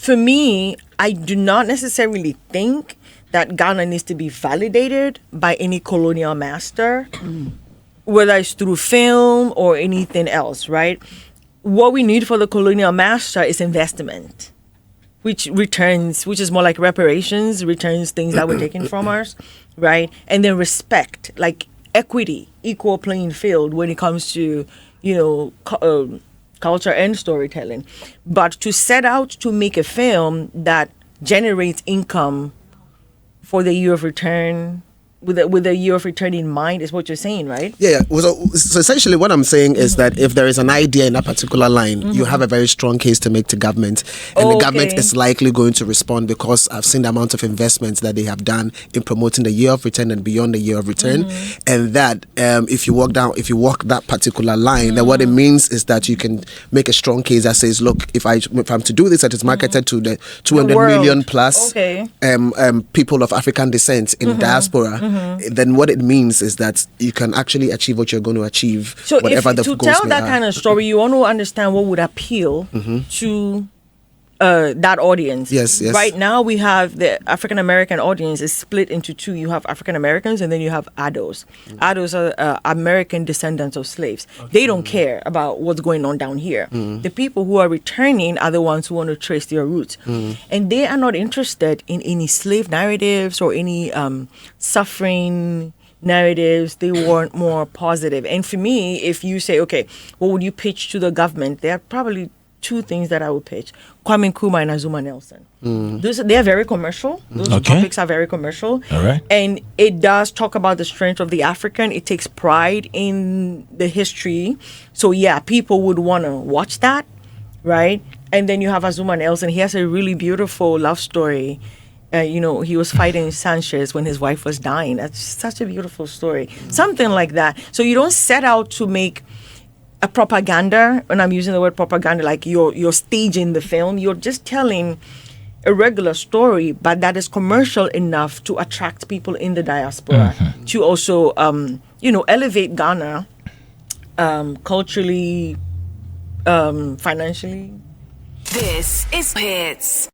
For me, I do not necessarily think that Ghana needs to be validated by any colonial master, whether it's through film or anything else, right? What we need for the colonial master is investment, which is more like reparations, returns things that were taken from us, right? And then respect, like equity, equal playing field when it comes to, culture and storytelling. But to set out to make a film that generates income for the year of return, with the year of return in mind, is what you're saying, right? Yeah. So essentially what I'm saying is that if there is an idea in a particular line, you have a very strong case to make to government, and the government is likely going to respond, because I've seen the amount of investments that they have done in promoting the year of return and beyond the year of return, and that if you walk that particular line, then what it means is that you can make a strong case that says, look, if I'm to do this, that is marketed to the 200 million plus people of African descent in diaspora, then what it means is that you can actually achieve what you're going to achieve. So whatever the to goals tell that kind of story, you want to understand what would appeal to that audience. Yes. Right now, we have the African American audience is split into two. You have African Americans, and then you have Ados. Ados are American descendants of slaves. They don't care about what's going on down here. The people who are returning are the ones who want to trace their roots, and they are not interested in any slave narratives or any suffering narratives. They want more positive. And for me, if you say, okay, what would you pitch to the government? There are probably two things that I would pitch: Kwame Nkrumah and Azumah Nelson. They are very commercial. Those topics are very commercial. All right. And it does talk about the strength of the African. It takes pride in the history. So yeah, people would want to watch that, right? And then you have Azumah Nelson. He has a really beautiful love story. He was fighting Sanchez when his wife was dying. That's such a beautiful story. Something like that. So you don't set out to make a propaganda, and I'm using the word propaganda, like you're staging the film. You're just telling a regular story, but that is commercial enough to attract people in the diaspora, to also, elevate Ghana culturally, financially. This is Hitz.